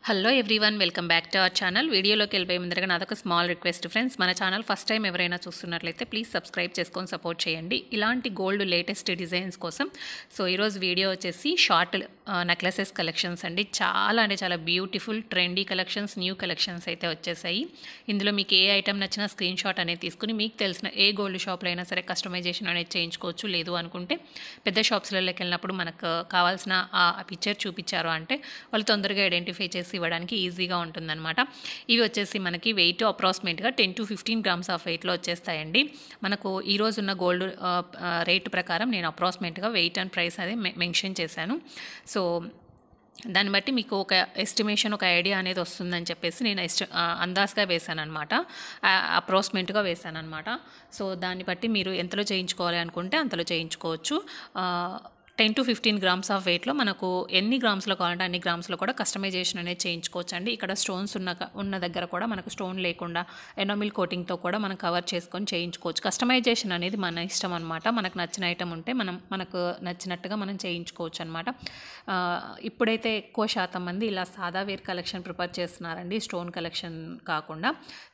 Hello everyone, welcome back to our channel. వీడియోలోకి వెళ్ళిపోయే ముందరగా నాదొక స్మాల్ రిక్వెస్ట్ ఫ్రెండ్స్, మన ఛానల్ ఫస్ట్ టైం ఎవరైనా చూస్తున్నట్లయితే ప్లీజ్ సబ్స్క్రైబ్ చేసుకొని సపోర్ట్ చేయండి ఇలాంటి గోల్డ్ లేటెస్ట్ డిజైన్స్ కోసం. సో ఈరోజు వీడియో వచ్చేసి షార్ట్ నెక్లెసెస్ కలెక్షన్స్ అండి. చాలా అంటే చాలా beautiful trendy collections, new collections అయితే వచ్చేసాయి. ఇందులో మీకు ఏ ఐటమ్ నచ్చినా స్క్రీన్ షాట్ అనేది తీసుకుని మీకు తెలిసిన ఏ గోల్డ్ షాప్లో అయినా సరే కస్టమైజేషన్ అనేది చేయించుకోవచ్చు. లేదు అనుకుంటే పెద్ద షాప్స్లలోకి వెళ్ళినప్పుడు మనకు కావాల్సిన ఆ పిక్చర్ చూపించారు అంటే వాళ్ళు తొందరగా ఐడెంటిఫై చేసి ఇవ్వడానికి ఈజీగా ఉంటుందన్నమాట. ఇవి వచ్చేసి మనకి వెయిట్ అప్రాక్సిమేట్గా 10 to 15 grams ఆఫ్ వెయిట్లో వచ్చేస్తాయండి. మనకు ఈరోజు ఉన్న గోల్డ్ రేటు ప్రకారం నేను అప్రాక్సిమేట్గా వెయిట్ అండ్ ప్రైస్ అనేది మెన్షన్ చేశాను. సో దాన్ని బట్టి మీకు ఒక ఎస్టిమేషన్, ఒక ఐడియా అనేది వస్తుందని చెప్పేసి నేను అందాజ్గా వేసాను అనమాట, అప్రాక్సిమేట్గా వేసాను అనమాట. సో దాన్ని బట్టి మీరు ఎంతలో చేయించుకోవాలి అనుకుంటే అంతలో చేయించుకోవచ్చు. 10 to 15 grams ఆఫ్ వెయిట్లో మనకు ఎన్ని గ్రామ్స్లో కావాలంటే అన్ని గ్రామ్స్లో కూడా కస్టమైజేషన్ అనేది చేయించుకోవచ్చు అండి. ఇక్కడ స్టోన్స్ ఉన్న దగ్గర కూడా మనకు స్టోన్ లేకుండా ఎనామిల్ కోటింగ్తో కూడా మనం కవర్ చేసుకొని చేయించుకోవచ్చు. కస్టమైజేషన్ అనేది మన ఇష్టం అనమాట. మనకు నచ్చిన ఐటమ్ ఉంటే మనకు నచ్చినట్టుగా మనం చేయించుకోవచ్చు అనమాట. ఇప్పుడైతే ఎక్కువ శాతం మంది ఇలా సాదా వేర్ కలెక్షన్ ప్రిపేర్ చేస్తున్నారండి, స్టోన్ కలెక్షన్ కాకుండా.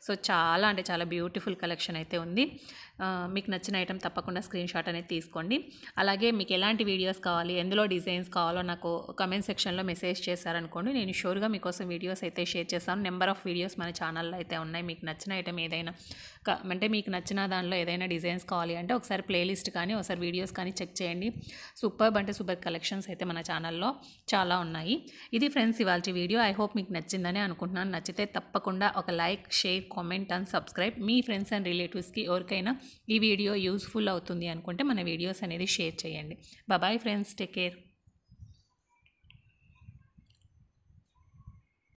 సో చాలా అంటే చాలా బ్యూటిఫుల్ కలెక్షన్ అయితే ఉంది. మీకు నచ్చిన ఐటమ్ తప్పకుండా స్క్రీన్ షాట్ అనేది తీసుకోండి. అలాగే మీకు ఎలాంటి వీడియోస్ కావాలి, ఎందులో డిజైన్స్ కావాలో నాకు కమెంట్ సెక్షన్లో మెసేజ్ చేశారనుకోండి, నేను షూర్గా మీకోసం వీడియోస్ అయితే షేర్ చేస్తాను. నెంబర్ ఆఫ్ వీడియోస్ మన ఛానల్లో అయితే ఉన్నాయి. మీకు నచ్చిన ఐటమ్ ఏదైనా అంటే మీకు నచ్చిన దానిలో ఏదైనా డిజైన్స్ కావాలి అంటే ఒకసారి ప్లేలిస్ట్ కానీ ఒకసారి వీడియోస్ కానీ చెక్ చేయండి. సూపర్ అంటే సూపర్ కలెక్షన్స్ అయితే మన ఛానల్లో చాలా ఉన్నాయి. ఇది ఫ్రెండ్స్ ఇవాల్టి వీడియో. ఐ హోప్ మీకు నచ్చిందని అనుకుంటున్నాను. నచ్చితే తప్పకుండా ఒక like, share, comment and subscribe. Me friends and రిలేటివ్స్కి ఎవరికైనా ఈ వీడియో యూస్ఫుల్ అవుతుంది అనుకుంటే మన వీడియోస్ అనేది షేర్ చేయండి. Bye friends, take care.